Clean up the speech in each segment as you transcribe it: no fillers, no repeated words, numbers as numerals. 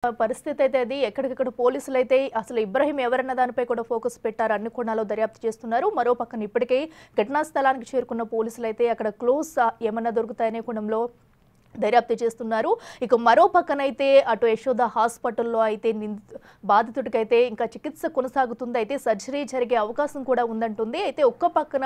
పరిస్థితి అయితే అది ఎక్కడికక్కడ పోలీసులు అయితే అసలు ఇబ్రహీం ఎవరన్న దానిపై కూడా ఫోకస్ పెట్టారు. అన్ని కోణాల్లో దర్యాప్తు చేస్తున్నారు. మరో పక్కన ఇప్పటికే ఘటనా స్థలానికి చేరుకున్న పోలీసులు అయితే అక్కడ క్లోజ్ ఏమన్నా దొరుకుతాయనే కోణంలో దర్యాప్తు చేస్తున్నారు. ఇక మరో పక్కనైతే అటు యశోద హాస్పిటల్లో అయితే బాధితుడికైతే ఇంకా చికిత్స కొనసాగుతుంది. అయితే సర్జరీ జరిగే అవకాశం కూడా ఉందంటుంది. అయితే ఒక్క పక్కన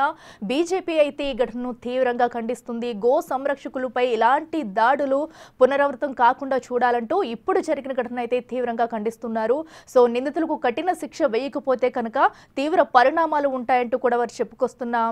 బీజేపీ అయితే ఈ ఘటనను తీవ్రంగా ఖండిస్తుంది. గో సంరక్షకులపై ఇలాంటి దాడులు పునరావృతం కాకుండా చూడాలంటూ ఇప్పుడు జరిగిన ఘటన అయితే తీవ్రంగా ఖండిస్తున్నారు. సో నిందితులకు కఠిన శిక్ష వేయకపోతే కనుక తీవ్ర పరిణామాలు ఉంటాయంటూ కూడా వారు చెప్పుకొస్తున్న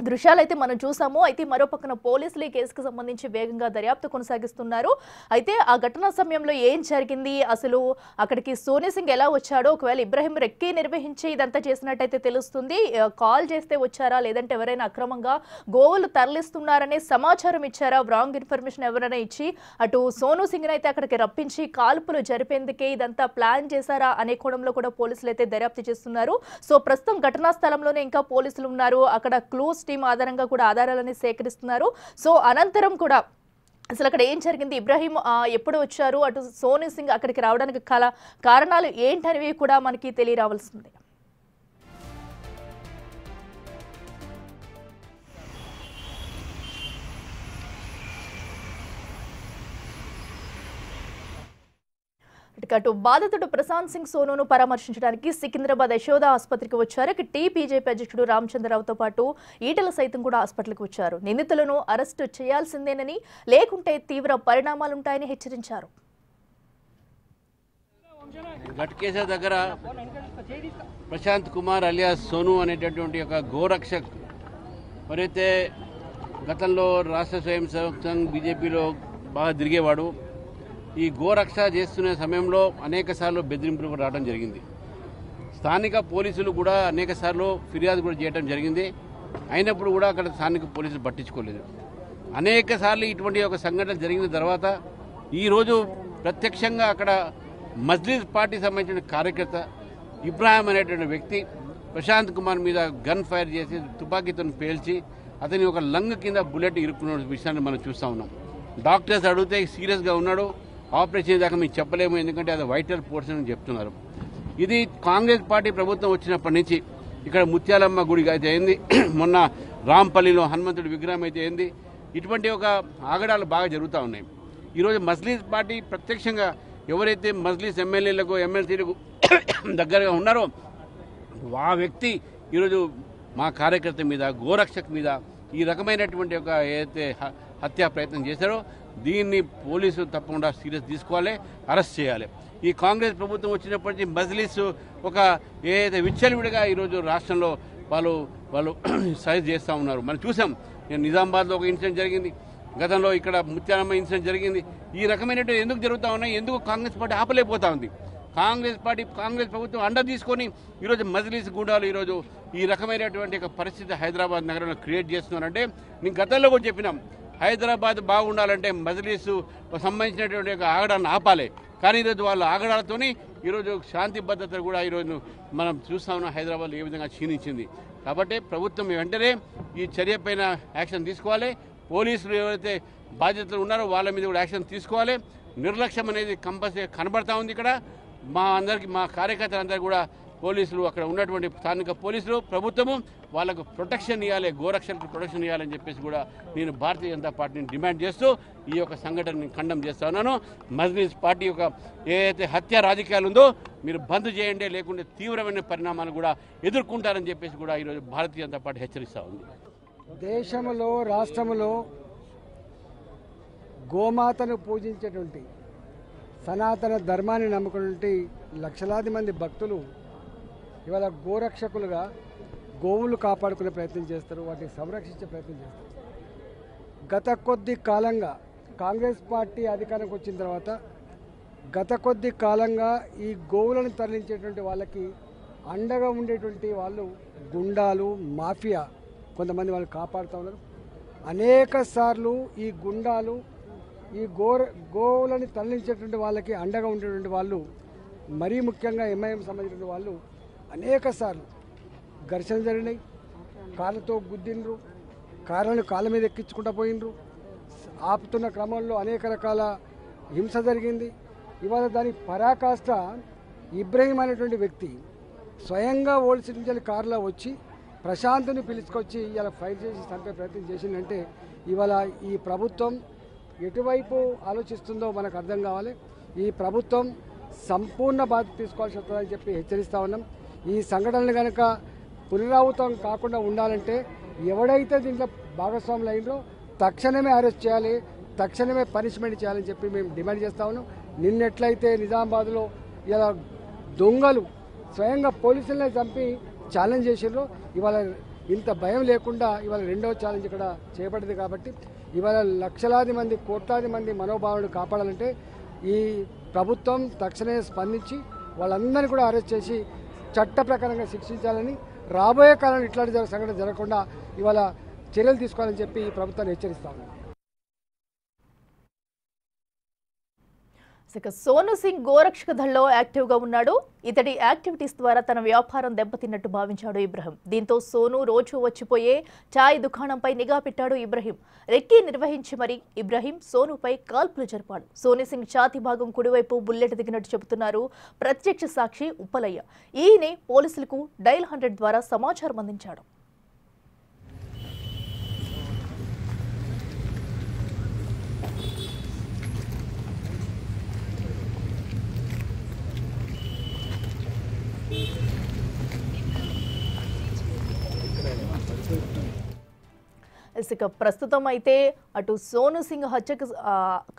దృశ్యాలైతే మనం చూసాము. అయితే మరో పక్కన పోలీసులు ఈ కేసుకు సంబంధించి వేగంగా దర్యాప్తు కొనసాగిస్తున్నారు. అయితే ఆ ఘటనా సమయంలో ఏం జరిగింది, అసలు అక్కడికి సోనీ సింగ్ ఎలా వచ్చాడో, ఒకవేళ ఇబ్రహీం రెక్కి నిర్వహించి ఇదంతా చేసినట్టయితే తెలుస్తుంది. కాల్ చేస్తే వచ్చారా, లేదంటే ఎవరైనా అక్రమంగా గోవులు తరలిస్తున్నారనే సమాచారం ఇచ్చారా, రాంగ్ ఇన్ఫర్మేషన్ ఎవరైనా ఇచ్చి అటు సోనూ సింగ్ అయితే అక్కడికి రప్పించి కాల్పులు జరిపేందుకే ఇదంతా ప్లాన్ చేశారా అనే కోణంలో కూడా పోలీసులు అయితే దర్యాప్తు చేస్తున్నారు. సో ప్రస్తుతం ఘటనా స్థలంలోనే ఇంకా పోలీసులు ఉన్నారు. అక్కడ క్లూస్ టీం ఆధారంగా కూడా ఆధారాలని సేకరిస్తున్నారు. సో అనంతరం కూడా అసలు అక్కడ ఏం జరిగింది, ఇబ్రహీం ఎప్పుడు వచ్చారు, అటు సోనీ సింగ్ అక్కడికి రావడానికి కారణాలు ఏంటనేవి కూడా మనకి తెలియరావాల్సింది. అటు బాధితుడు ప్రశాంత్ సింగ్ సోనూను పరామర్శించడానికి సికింద్రాబాద్ యశోద ఆసుపత్రికి వచ్చారు. టీ బీజేపీ అధ్యక్షుడు రామచంద్రరావుతో పాటు ఈటల సైతం కూడా హాస్పిటల్కి వచ్చారు. నిందితులను అరెస్టు చేయాల్సిందేనని, లేకుంటే తీవ్ర పరిణామాలుంటాయని హెచ్చరించారు. గట్కేసర్ దగ్గర ప్రశాంత్ కుమార్ అలియాస్ సోను అనేటటువంటి ఒక గోరక్షక్ ఎవరైతే గతంలో రాష్ట్ర స్వయం సేవక్ సంఘ్ బీజేపీలో బాగా తిరిగేవాడు, ఈ గోరక్ష చేస్తున్న సమయంలో అనేక సార్లు బెదిరింపులు కూడా రావడం జరిగింది. స్థానిక పోలీసులు కూడా అనేక సార్లు ఫిర్యాదు కూడా చేయడం జరిగింది. అయినప్పుడు కూడా అక్కడ స్థానిక పోలీసులు పట్టించుకోలేదు. అనేక సార్లు ఇటువంటి ఒక సంఘటన జరిగిన తర్వాత ఈరోజు ప్రత్యక్షంగా అక్కడ మజ్లిస్ పార్టీ సంబంధించిన కార్యకర్త ఇబ్రాహిం అనేటువంటి వ్యక్తి ప్రశాంత్ కుమార్ మీద గన్ ఫైర్ చేసి తుపాకీతో పేల్చి అతని ఒక లంగ్ కింద బుల్లెట్ ఇరుక్కున్న విషయాన్ని మనం చూస్తూ ఉన్నాం. డాక్టర్స్ అడిగితే సీరియస్గా ఉన్నాడు, ఆపరేషన్ దాకా మీకు చెప్పలేము, ఎందుకంటే అది వైటల్ పోర్షన్ అని చెప్తున్నారు. ఇది కాంగ్రెస్ పార్టీ ప్రభుత్వం వచ్చినప్పటి నుంచి ఇక్కడ ముత్యాలమ్మ గుడి అయితే అయింది, మొన్న రాంపల్లిలో హనుమంతుడి విగ్రహం అయితే అయింది, ఇటువంటి ఒక ఆగడాలు బాగా జరుగుతూ ఉన్నాయి. ఈరోజు మజ్లిస్ పార్టీ ప్రత్యక్షంగా ఎవరైతే మజ్లిస్ ఎమ్మెల్యేలకు ఎమ్మెల్సీలకు దగ్గరగా ఉన్నారో ఆ వ్యక్తి ఈరోజు మా కార్యకర్త మీద, గోరక్షక్ మీద ఈ రకమైనటువంటి ఒక ఏదైతే హత్యా ప్రయత్నం చేశారో దీన్ని పోలీసులు తప్పకుండా సీరియస్ తీసుకోవాలి, అరెస్ట్ చేయాలి. ఈ కాంగ్రెస్ ప్రభుత్వం వచ్చినప్పటి నుంచి మజ్లిస్ ఒక ఏదైతే విచ్చలవిడిగా ఈరోజు రాష్ట్రంలో వాళ్ళు సైజ్ చేస్తూ ఉన్నారు. మనం చూసాం, నిజామాబాద్లో ఒక ఇన్సిడెంట్ జరిగింది, గతంలో ఇక్కడ ముత్యాలమ్మ ఇన్సిడెంట్ జరిగింది. ఈ రకమైనటువంటి ఎందుకు జరుగుతూ ఉన్నాయి, ఎందుకు కాంగ్రెస్ పార్టీ ఆపలేకపోతా ఉంది? కాంగ్రెస్ ప్రభుత్వం అండ తీసుకొని ఈరోజు మజ్లిస్ గూడాలు ఈరోజు ఈ రకమైనటువంటి ఒక పరిస్థితి హైదరాబాద్ నగరంలో క్రియేట్ చేస్తున్నారంటే, నేను గతంలో కూడా చెప్పినాం, హైదరాబాద్ బాగుండాలంటే మజ్లిస్ సంబంధించినటువంటి ఒక ఆగడాన్ని ఆపాలి. కానీ ఈరోజు వాళ్ళ ఆగడాలతోని ఈరోజు శాంతి భద్రతలు కూడా ఈరోజు మనం చూస్తా ఉన్నాం హైదరాబాద్ ఏ విధంగా క్షీణించింది. కాబట్టి ప్రభుత్వం వెంటనే ఈ చర్య పైన యాక్షన్ తీసుకోవాలి. పోలీసులు ఎవరైతే బాధ్యతలు ఉన్నారో వాళ్ళ మీద కూడా యాక్షన్ తీసుకోవాలి. నిర్లక్ష్యం అనేది కంపల్సరీ కనబడతా ఉంది. ఇక్కడ మా కార్యకర్తలందరూ కూడా పోలీసులు, అక్కడ ఉన్నటువంటి స్థానిక పోలీసులు, ప్రభుత్వము వాళ్ళకు ప్రొటెక్షన్ ఇవ్వాలి, గోరక్షకు ప్రొటెక్షన్ ఇవ్వాలని చెప్పేసి కూడా నేను భారతీయ జనతా పార్టీని డిమాండ్ చేస్తూ ఈ యొక్క సంఘటనని ఖండం చేస్తా ఉన్నాను. మజ్లిస్ పార్టీ యొక్క ఏదైతే హత్య రాజకీయాలు ఉందో మీరు బంద్ చేయండి, లేకుంటే తీవ్రమైన పరిణామాలు కూడా ఎదుర్కొంటారని చెప్పేసి కూడా ఈరోజు భారతీయ జనతా పార్టీ హెచ్చరిస్తూ ఉంది. దేశంలో, రాష్ట్రంలో గోమాతను పూజించేటువంటి, సనాతన ధర్మాన్ని నమ్ముకున్నటువంటి లక్షలాది మంది భక్తులు ఇవాళ గోరక్షకులుగా గోవులు కాపాడుకునే ప్రయత్నం చేస్తారు, వాటిని సంరక్షించే ప్రయత్నం చేస్తారు. గత కొద్ది కాలంగా కాంగ్రెస్ పార్టీ అధికారంకి వచ్చిన తర్వాత గత కొద్ది కాలంగా ఈ గోవులను తరలించేటువంటి వాళ్ళకి అండగా ఉండేటువంటి వాళ్ళు గుండాలు, మాఫియా కొంతమంది వాళ్ళు కాపాడుతూ ఉన్నారు. అనేక సార్లు ఈ గుండాలు ఈ గోవులని తరలించేటువంటి వాళ్ళకి అండగా ఉండేటువంటి వాళ్ళు, మరీ ముఖ్యంగా ఎంఐఎం సంబంధించిన వాళ్ళు అనేక సార్లు ఘర్షణ జరిగినాయి, కాళ్ళతో గుద్దిండ్రు, కాళ్ళ మీద ఎక్కించుకుంటూ పోయిండ్రు, ఆపుతున్న క్రమంలో అనేక రకాల హింస జరిగింది. ఇవాళ దాని పరాకాష్ట ఇబ్రహీం అనేటువంటి వ్యక్తి స్వయంగా ఓల్డ్ సిటీ నుంచి కారులో వచ్చి ప్రశాంత్ని పిలుచుకొచ్చి ఇలా ఫైల్ చేసి చంపే ప్రయత్నం చేసిందంటే ఇవాళ ఈ ప్రభుత్వం ఎటువైపు ఆలోచిస్తుందో మనకు అర్థం కావాలి. ఈ ప్రభుత్వం సంపూర్ణ బాధ్యత తీసుకోవాల్సి వస్తుందని చెప్పి హెచ్చరిస్తూ ఉన్నాం. ఈ సంఘటనలు కనుక పునరావృతం కాకుండా ఉండాలంటే ఎవడైతే దీంట్లో భాగస్వాములు అయిందో తక్షణమే అరెస్ట్ చేయాలి, తక్షణమే పనిష్మెంట్ చేయాలని చెప్పి మేము డిమాండ్ చేస్తా ఉన్నాం. నిన్నెట్లయితే నిజామాబాద్లో ఇలా దొంగలు స్వయంగా పోలీసులనే చంపి ఛాలెంజ్ చేసిర్రు, ఇవాళ ఇంత భయం లేకుండా ఇవాళ రెండవ ఛాలెంజ్ ఇక్కడ చేపట్టింది. కాబట్టి ఇవాళ లక్షలాది మంది కోట్లాది మంది మనోభావాలను కాపాడాలంటే ఈ ప్రభుత్వం తక్షణమే స్పందించి వాళ్ళందరినీ కూడా అరెస్ట్ చేసి చట్ట ప్రకారంగా శిక్షించాలని, రాబోయే కాలంలో ఇట్లాంటి సంఘటన జరగకుండా ఇవాళ చర్యలు తీసుకోవాలని చెప్పి ఈ ప్రభుత్వాన్ని హెచ్చరిస్తా ఉన్నాం. సోను సింగ్ గోరక్షక దళంలో యాక్టివ్గా ఉన్నాడు. ఇతడి యాక్టివిటీస్ ద్వారా తన వ్యాపారం దెబ్బతిన్నట్టు భావించాడు ఇబ్రహీం. దీంతో సోను రోజు వచ్చిపోయే ఛాయ్ దుకాణంపై నిఘా పెట్టాడు ఇబ్రహీం. రెక్కీ నిర్వహించి మరి ఇబ్రహీం సోనుపై కాల్పులు జరిపాడు. సోను సింగ్ ఛాతీ భాగం కుడివైపు బుల్లెట్ దిగినట్టు చెబుతున్నారు ప్రత్యక్ష సాక్షి ఉప్పలయ్య. ఈయనే పోలీసులకు డైల్ 100 ద్వారా సమాచారం అందించాడు. ఇక ప్రస్తుతం అయితే అటు సోను సింగ్ హత్యకు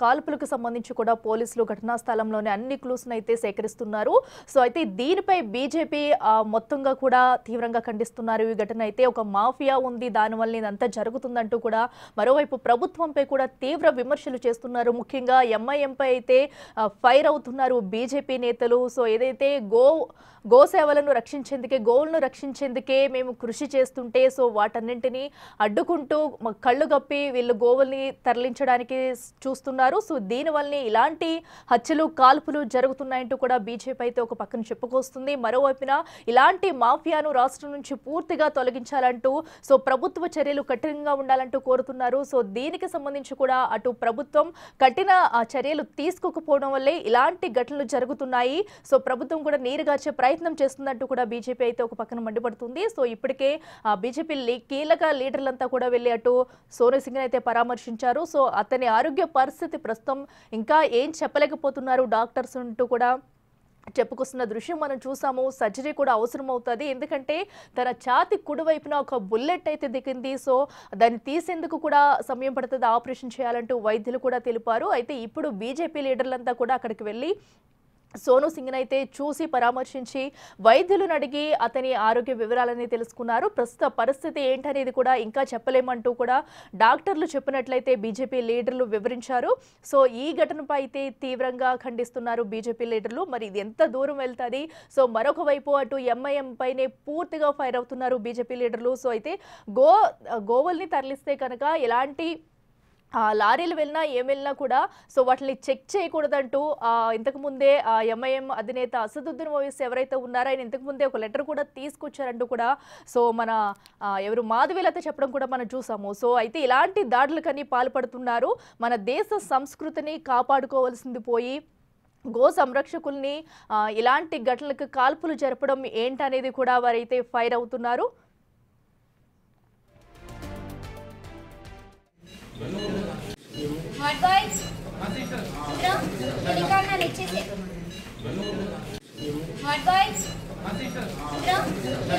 కాల్పులకు సంబంధించి కూడా పోలీసులు ఘటనా స్థలంలోనే అన్ని క్లూస్ను అయితే సేకరిస్తున్నారు. సో అయితే దీనిపై బీజేపీ మొత్తంగా కూడా తీవ్రంగా ఖండిస్తున్నారు. ఈ ఘటన అయితే ఒక మాఫియా ఉంది, దానివల్ల ఇదంతా జరుగుతుందంటూ కూడా మరోవైపు ప్రభుత్వంపై కూడా తీవ్ర విమర్శలు చేస్తున్నారు. ముఖ్యంగా ఎంఐఎంపై అయితే ఫైర్ అవుతున్నారు బీజేపీ నేతలు. సో ఏదైతే గోసేవలను రక్షించేందుకే, గోవులను రక్షించేందుకే మేము కృషి చేస్తుంటే సో వాటన్నింటినీ అడ్డుకుంటూ కళ్ళు గప్పి వీళ్ళు గోవుల్ని తరలించడానికి చూస్తున్నారు. సో దీనివల్లనే ఇలాంటి హత్యలు కాల్పులు జరుగుతున్నాయంటూ కూడా బీజేపీ అయితే ఒక పక్కన చెప్పుకొస్తుంది. మరోవైపున ఇలాంటి మాఫియాను రాష్ట్రం నుంచి పూర్తిగా తొలగించాలంటూ సో ప్రభుత్వ చర్యలు కఠినంగా ఉండాలంటూ కోరుతున్నారు. సో దీనికి సంబంధించి కూడా అటు ప్రభుత్వం కఠిన చర్యలు తీసుకోకపోవడం వల్లే ఇలాంటి ఘటనలు జరుగుతున్నాయి. సో ప్రభుత్వం కూడా నీరుగార్చే ప్రయత్నం చేస్తుందంటూ కూడా బీజేపీ అయితే ఒక పక్కన మండిపడుతుంది. సో ఇప్పటికే బీజేపీ కీలక లీడర్లంతా కూడా వెళ్ళి అటు సోను సింగ్ అయితే పరామర్శించారు. సో అతని ఆరోగ్య పరిస్థితి ప్రస్తుతం ఇంకా ఏం చెప్పలేకపోతున్నారు డాక్టర్స్ అంటూ కూడా చెప్పుకొస్తున్న దృశ్యం మనం చూసాము. సర్జరీ కూడా అవసరం అవుతుంది, ఎందుకంటే తన ఛాతి కుడివైపున ఒక బుల్లెట్ అయితే దిగింది. సో దాన్ని తీసేందుకు కూడా సమయం పడుతుంది, ఆపరేషన్ చేయాలంటూ వైద్యులు కూడా తెలిపారు. అయితే ఇప్పుడు బీజేపీ లీడర్లంతా కూడా అక్కడికి వెళ్ళి సోను సింగ్ని అయితే చూసి పరామర్శించి వైద్యులను అడిగి అతని ఆరోగ్య వివరాలని తెలుసుకున్నారు. ప్రస్తుత పరిస్థితి ఏంటనేది కూడా ఇంకా చెప్పలేమంటూ కూడా డాక్టర్లు చెప్పినట్లయితే బీజేపీ లీడర్లు వివరించారు. సో ఈ ఘటనపై అయితే తీవ్రంగా ఖండిస్తున్నారు బీజేపీ లీడర్లు. మరి ఇది ఎంత దూరం వెళ్తుంది? సో మరొక వైపు అటు ఎంఐఎం పైనే పూర్తిగా ఫైర్ అవుతున్నారు బీజేపీ లీడర్లు. సో అయితే గోవుల్ని తరలిస్తే కనుక ఎలాంటి లారీలు వెళ్ళినా ఏం వెళ్ళినా కూడా సో వాటిని చెక్ చేయకూడదంటూ ఇంతకుముందే ఎంఐఎం అధినేత అసదుద్దీన్ ఓవైసీ ఎవరైతే ఉన్నారో ఆయన ఇంతకుముందే ఒక లెటర్ కూడా తీసుకొచ్చారంటూ కూడా సో మన ఎవరు మాధవీలత చెప్పడం కూడా మనం చూసాము. సో అయితే ఇలాంటి దాడులకని పాల్పడుతున్నారు. మన దేశ సంస్కృతిని కాపాడుకోవాల్సింది పోయి గో సంరక్షకుల్ని ఇలాంటి ఘటనలకు కాల్పులు జరపడం ఏంటనేది కూడా వారైతే ఫైర్ అవుతున్నారు. Hot boys? No? Nikalna नीचे से. Hot boys? No?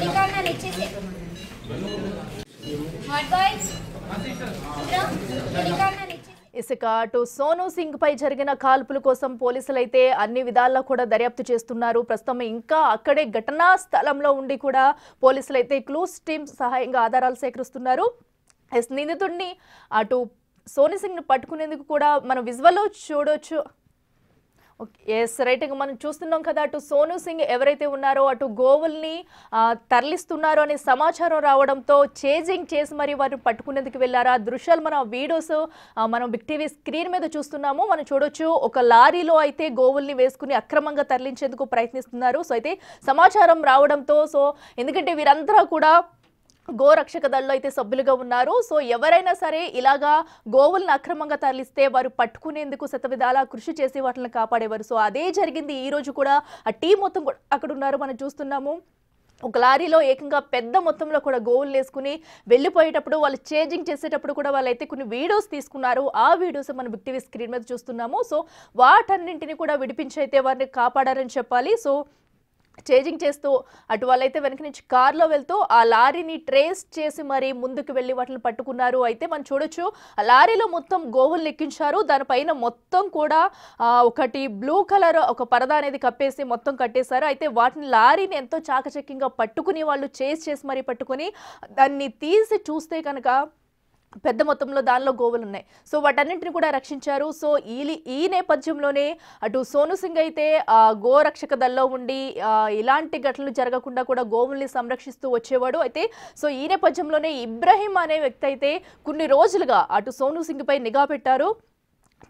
निkalna नीचे से. Hot boys? No? निkalna नीचे. ఇసుక అటు సోను సింగ్ పై జరిగిన కాల్పుల కోసం పోలీసులు అయితే అన్ని విధాల్లో కూడా దర్యాప్తు చేస్తున్నారు. ప్రస్తుతం ఇంకా అక్కడే ఘటనా స్థలంలో ఉండి కూడా పోలీసులు అయితే క్లూస్ టీమ్ సహాయంగా ఆధారాలు సేకరిస్తున్నారు. నిందితుడిని అటు సోను సింగ్ ను పట్టుకునేందుకు కూడా మనం విజువల్లో చూడొచ్చు. ఎస్ రైట్, మనం చూస్తున్నాం కదా అటు సోను సింగ్ ఎవరైతే ఉన్నారో అటు గోవుల్ని తరలిస్తున్నారు అనే సమాచారం రావడంతో చేజింగ్ చేసి మరి వారిని పట్టుకునేందుకు వెళ్ళారు. ఆ దృశ్యాలు మన వీడియోస్ మనం బిగ్ టీవీ స్క్రీన్ మీద చూస్తున్నాము. మనం చూడొచ్చు ఒక లారీలో అయితే గోవుల్ని వేసుకుని అక్రమంగా తరలించేందుకు ప్రయత్నిస్తున్నారు. సో అయితే సమాచారం రావడంతో సో ఎందుకంటే వీరందరూ కూడా గోరక్షక దళలో అయితే సభ్యులుగా ఉన్నారు. సో ఎవరైనా సరే ఇలాగా గోవులను అక్రమంగా తరలిస్తే వారు పట్టుకునేందుకు శతవిధాలా కృషి చేసి వాటిని కాపాడేవారు. సో అదే జరిగింది ఈ రోజు కూడా. ఆ టీం మొత్తం కూడా అక్కడ ఉన్నారు, మనం చూస్తున్నాము. ఒక లారీలో ఏకంగా పెద్ద మొత్తంలో కూడా గోవులు వేసుకుని వెళ్ళిపోయేటప్పుడు వాళ్ళు చేంజింగ్ చేసేటప్పుడు కూడా వాళ్ళైతే కొన్ని వీడియోస్ తీసుకున్నారు. ఆ వీడియోస్ మనం బిగ్ టీవీ స్క్రీన్ మీద చూస్తున్నాము. సో వాటన్నింటినీ కూడా విడిపించి అయితే వారిని కాపాడారని చెప్పాలి. సో చేంజింగ్ చేస్తూ అటు వాళ్ళైతే వెనక నుంచి కార్లో వెళ్తూ ఆ లారీని ట్రేస్ చేసి మరి ముందుకు వెళ్ళి వాటిని పట్టుకున్నారు. అయితే మనం చూడొచ్చు, ఆ లారీలో మొత్తం గోవులు ఎక్కించారు. దానిపైన మొత్తం కూడా ఒకటి బ్లూ కలర్ ఒక పరదా అనేది కప్పేసి మొత్తం కట్టేశారు. అయితే వాటిని లారీని ఎంతో చాకచక్యంగా పట్టుకుని వాళ్ళు చేసి మరి పట్టుకుని దాన్ని తీసి చూస్తే కనుక పెద్ద మొత్తంలో దానిలో గోవులు ఉన్నాయి. సో వాటన్నింటిని కూడా రక్షించారు. సో ఈ నేపథ్యంలోనే అటు సోను సింగ్ అయితే గోరక్షక దళలో ఉండి ఇలాంటి ఘటనలు జరగకుండా కూడా గోవుల్ని సంరక్షిస్తూ వచ్చేవాడు. అయితే సో ఈ నేపథ్యంలోనే ఇబ్రహీం అనే వ్యక్తి అయితే కొన్ని రోజులుగా అటు సోను సింగ్ పై నిఘా పెట్టారు.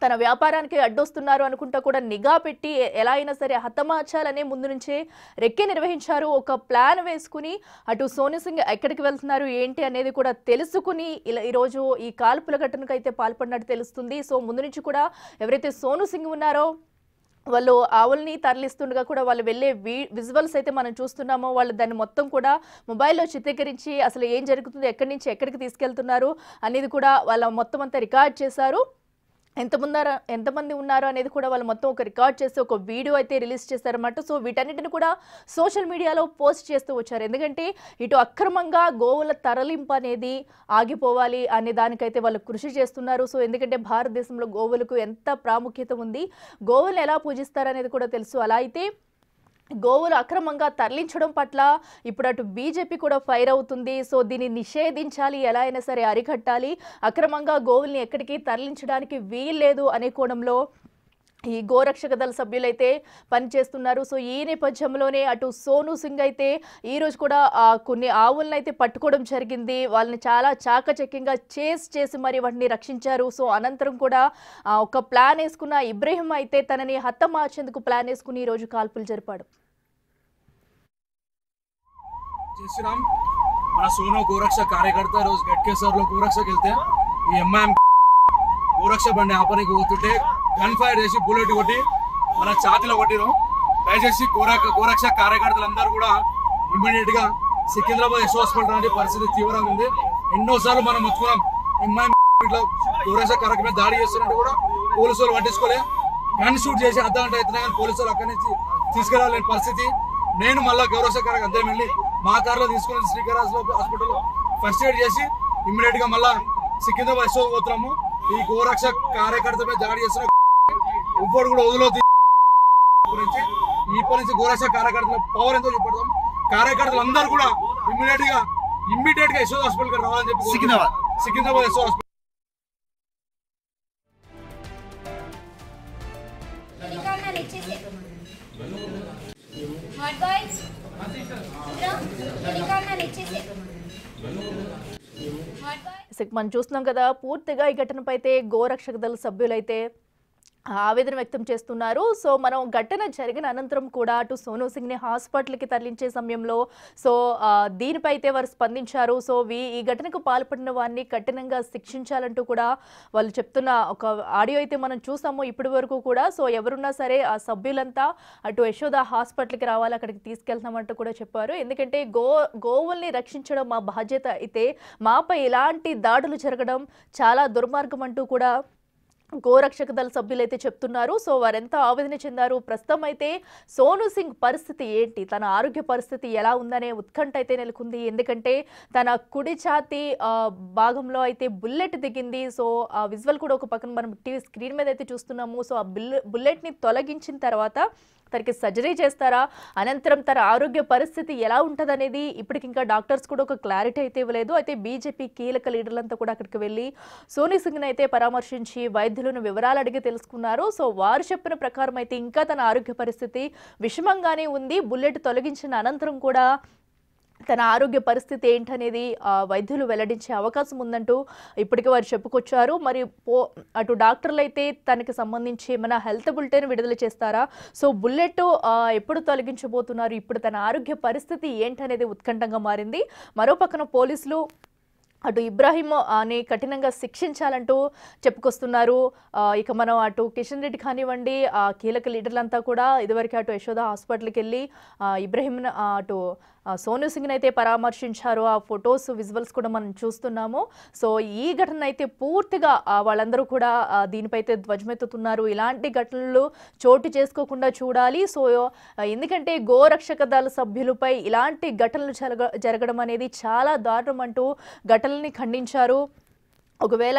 తన వ్యాపారానికి అడ్డొస్తున్నారు అనుకుంటా కూడా నిఘా పెట్టి ఎలా అయినా సరే హతమార్చాలనే ముందు నుంచే రెక్కే నిర్వహించారు. ఒక ప్లాన్ వేసుకుని అటు సోను సింగ్ ఎక్కడికి వెళ్తున్నారు ఏంటి అనేది కూడా తెలుసుకుని ఈరోజు ఈ కాల్పుల ఘటనకు అయితే పాల్పడినట్టు తెలుస్తుంది. సో ముందు నుంచి కూడా ఎవరైతే సోను సింగ్ ఉన్నారో వాళ్ళు ఆవుల్ని తరలిస్తుండగా కూడా వాళ్ళు వెళ్ళే విజువల్స్ అయితే మనం చూస్తున్నామో, వాళ్ళు దాన్ని మొత్తం కూడా మొబైల్లో చిత్రీకరించి అసలు ఏం జరుగుతుంది, ఎక్కడి నుంచి ఎక్కడికి తీసుకెళ్తున్నారు అనేది కూడా వాళ్ళ మొత్తం అంతా రికార్డ్ చేశారు. ఎంతమంది ఉన్నారు అనేది కూడా వాళ్ళు మొత్తం ఒక రికార్డ్ చేసి ఒక వీడియో అయితే రిలీజ్ చేశారన్నమాట. సో వీటన్నిటిని కూడా సోషల్ మీడియాలో పోస్ట్ చేస్తూ వచ్చారు. ఎందుకంటే ఇటు అక్రమంగా గోవుల తరలింపు అనేది ఆగిపోవాలి అనే దానికైతే వాళ్ళు కృషి చేస్తున్నారు. సో ఎందుకంటే భారతదేశంలో గోవులకు ఎంత ప్రాముఖ్యత ఉంది, గోవులను ఎలా పూజిస్తారు అనేది కూడా తెలుసు. అలా అయితే గోవులు అక్రమంగా తరలించడం పట్ల ఇప్పుడు అటు బీజేపీ కూడా ఫైర్ అవుతుంది. సో దీన్ని నిషేధించాలి, ఎలా అయినా సరే అరికట్టాలి, అక్రమంగా గోవుల్ని ఎక్కడికి తరలించడానికి వీల్లేదు అనే కోణంలో ఈ గోరక్షక దళ సభ్యులైతే పనిచేస్తున్నారు. సో ఈ నేపథ్యంలోనే అటు సోను సింగ్ అయితే ఈరోజు కూడా కొన్ని ఆవులను అయితే పట్టుకోవడం జరిగింది. వాళ్ళని చాలా చాకచక్యంగా చేసి మరి వాటిని రక్షించారు. సో అనంతరం కూడా ఒక ప్లాన్ వేసుకున్న ఇబ్రహీం అయితే తనని హతమార్చేందుకు ప్లాన్ వేసుకుని ఈరోజు కాల్పులు జరిపాడు. మన సోను గోరక్ష కార్యకర్త రోజు గట్కేసర్లో గోరక్షకి వెళ్తే ఈ ఎంఐఎం గోరక్ష బండి ఆపనికి పోతుంటే గన్ ఫైర్ చేసి బుల్లెట్ కొట్టి మన ఛాతీలో కొట్టిరు. దయచేసి గోరక్ష కార్యకర్తలందరూ కూడా ఇమ్మీడియట్ గా సికింద్రాబాద్ యశ్ హాస్పిటల్ లాంటి పరిస్థితి తీవ్రంగా ఉంది. ఎన్నోసార్లు మనం వచ్చుకున్నాం, ఎంఐఎం ఇట్లా గోరక్ష కార్యక్రమం మీద దాడి చేస్తున్నట్టు కూడా పోలీసులు పట్టించుకోలే. గన్ షూట్ చేసి అర్ధగంట అవుతున్నా కానీ పోలీసులు అక్కడి నుంచి తీసుకెళ్లాలని పరిస్థితి. నేను మళ్ళీ గౌరక్ష కార్యక్రమం అందరం వెళ్ళి మా కార్లో తీసుకుని శ్రీకాళహస్తి హాస్పిటల్ ఫస్ట్ ఎయిడ్ చేసి ఇమ్మీడియట్ గా మళ్ళా సికింద్రాబాద్ యశ్ పోతున్నాము. ఈ గోరక్ష కార్యకర్త మీద దాడి చేస్తున్న ఇంకోటి కూడా వదిలేదు. ఇప్పటి నుంచి గోరక్ష కార్యకర్తల పవర్ ఎంతో చూపెడతాం. కార్యకర్తలు అందరూ కూడా ఇమ్మీడియట్ గా యశోద హాస్పిటల్ రావాలని చెప్పి సికింద్రాబాద్ యశోద హాస్పిటల్. మనం చూస్తున్నాం కదా, పూర్తిగా ఈ ఘటనపై అయితే గోరక్షక దళ సభ్యులైతే ఆవేదన వ్యక్తం చేస్తున్నారు. సో మనం ఘటన జరిగిన అనంతరం కూడా అటు సోను సింగ్ని హాస్పిటల్కి తరలించే సమయంలో సో దీనిపై అయితే వారు స్పందించారు. సో ఈ ఘటనకు పాల్పడిన వారిని కఠినంగా శిక్షించాలంటూ కూడా వాళ్ళు చెప్తున్న ఒక ఆడియో అయితే మనం చూసాము ఇప్పటి వరకు కూడా. సో ఎవరున్నా సరే ఆ సభ్యులంతా అటు యశోద హాస్పిటల్కి రావాలి, అక్కడికి తీసుకెళ్తామంటూ కూడా చెప్పారు. ఎందుకంటే గోవుల్ని రక్షించడం మా బాధ్యత, అయితే మాపై ఇలాంటి దాడులు జరగడం చాలా దుర్మార్గం అంటూ కూడా గోరక్షక దళ సభ్యులైతే చెప్తున్నారు. సో వారెంత ఆవేదన చెందారు. ప్రస్తుతం అయితే సోను సింగ్ పరిస్థితి ఏంటి, తన ఆరోగ్య పరిస్థితి ఎలా ఉందనే ఉత్కంఠ అయితే నెలకొంది. ఎందుకంటే తన కుడి ఛాతీ భాగంలో అయితే బుల్లెట్ దిగింది. సో ఆ విజువల్ కూడా ఒక పక్కన మనం టీవీ స్క్రీన్ మీద అయితే చూస్తున్నాము. సో ఆ బుల్లెట్ని తొలగించిన తర్వాత తనకి సర్జరీ చేస్తారా, అనంతరం తన ఆరోగ్య పరిస్థితి ఎలా ఉంటుందనేది ఇప్పటికింకా డాక్టర్స్ కూడా ఒక క్లారిటీ అయితే ఇవ్వలేదు. అయితే బీజేపీ కీలక లీడర్లంతా కూడా అక్కడికి వెళ్ళి సోను సింగ్ని అయితే పరామర్శించి వైద్యులను వివరాలు అడిగి తెలుసుకున్నారు. సో వారు చెప్పిన ప్రకారం అయితే ఇంకా తన ఆరోగ్య పరిస్థితి విషమంగానే ఉంది. బుల్లెట్ తొలగించిన అనంతరం కూడా తన ఆరోగ్య పరిస్థితి ఏంటనేది వైద్యులు వెల్లడించే అవకాశం ఉందంటూ ఇప్పటికే వారు చెప్పుకొచ్చారు. మరి అటు డాక్టర్లు అయితే తనకి సంబంధించి ఏమైనా హెల్త్ బులెటిన్ విడుదల చేస్తారా, సో బుల్లెట్ ఎప్పుడు తొలగించబోతున్నారు, ఇప్పుడు తన ఆరోగ్య పరిస్థితి ఏంటనేది ఉత్కంఠంగా మారింది. మరో పక్కన పోలీసులు అటు ఇబ్రాహీం అని కఠినంగా శిక్షించాలంటూ చెప్పుకొస్తున్నారు. ఇక మనం అటు కిషన్ రెడ్డి కానివ్వండి, కీలక లీడర్లంతా కూడా ఇదివరకు అటు యశోద హాస్పిటల్కి వెళ్ళి ఇబ్రాహీం అటు సోను సింగ్ని అయితే పరామర్శించారు. ఆ ఫొటోస్ విజువల్స్ కూడా మనం చూస్తున్నాము. సో ఈ ఘటన అయితే పూర్తిగా వాళ్ళందరూ కూడా దీనిపై అయితే ధ్వజమెత్తుతున్నారు. ఇలాంటి ఘటనలు చోటు చేసుకోకుండా చూడాలి. సో ఎందుకంటే గోరక్షక దళ సభ్యులపై ఇలాంటి ఘటనలు జరగడం అనేది చాలా దారుణం అంటూ ఘటనల్ని ఖండించారు. ఒకవేళ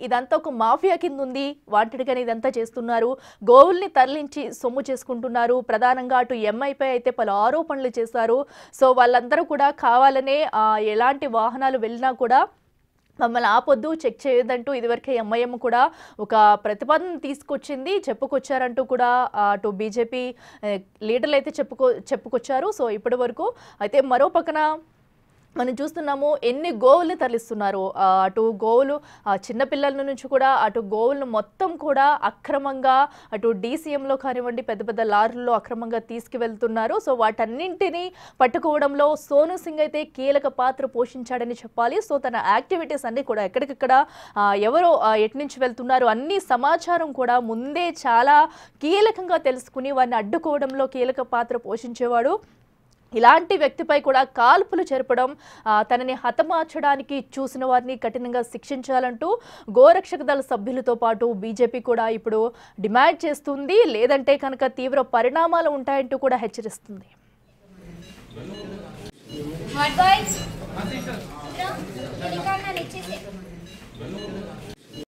ఇదంతా ఒక మాఫియా కింద ఉంది, వాంటెడ్గానే ఇదంతా చేస్తున్నారు, గోవుల్ని తరలించి సొమ్ము చేసుకుంటున్నారు. ప్రధానంగా అటు ఎంఐపై అయితే పలు ఆరోపణలు చేశారు. సో వాళ్ళందరూ కూడా కావాలనే ఎలాంటి వాహనాలు వెళ్ళినా కూడా మమ్మల్ని ఆపొద్దు, చెక్ చేయొద్దంటూ ఇదివరకే ఎంఐఎం కూడా ఒక ప్రతిపాదన తీసుకొచ్చింది, చెప్పుకొచ్చారంటూ కూడా అటు బీజేపీ లీడర్లు అయితే చెప్పుకొచ్చారు. సో ఇప్పటి వరకు అయితే మరో పక్కన మనం చూస్తున్నాము ఎన్ని గోవుల్ని తరలిస్తున్నారు. అటు గోవులు చిన్నపిల్లల నుంచి కూడా అటు గోవులను మొత్తం కూడా అక్రమంగా అటు డీసీఎంలో కానివ్వండి పెద్ద పెద్ద లారీల్లో అక్రమంగా తీసుకువెళ్తున్నారు. సో వాటన్నింటినీ పట్టుకోవడంలో సోను సింగ్ అయితే కీలక పాత్ర పోషించాడని చెప్పాలి. సో తన యాక్టివిటీస్ అన్నీ కూడా ఎక్కడికక్కడ ఎవరో ఎటు నుంచి వెళ్తున్నారు అన్ని సమాచారం కూడా ముందే చాలా కీలకంగా తెలుసుకుని వారిని అడ్డుకోవడంలో కీలక పాత్ర పోషించేవాడు. ఇలాంటి వ్యక్తిపై కూడా కాల్పులు జరపడం, తనని హతమార్చడానికి చూసిన వారిని కఠినంగా శిక్షించాలంటూ గోరక్షక దళ సభ్యులతో పాటు బీజేపీ కూడా ఇప్పుడు డిమాండ్ చేస్తుంది. లేదంటే కనుక తీవ్ర పరిణామాలు ఉంటాయంటూ కూడా హెచ్చరిస్తుంది. Hot bye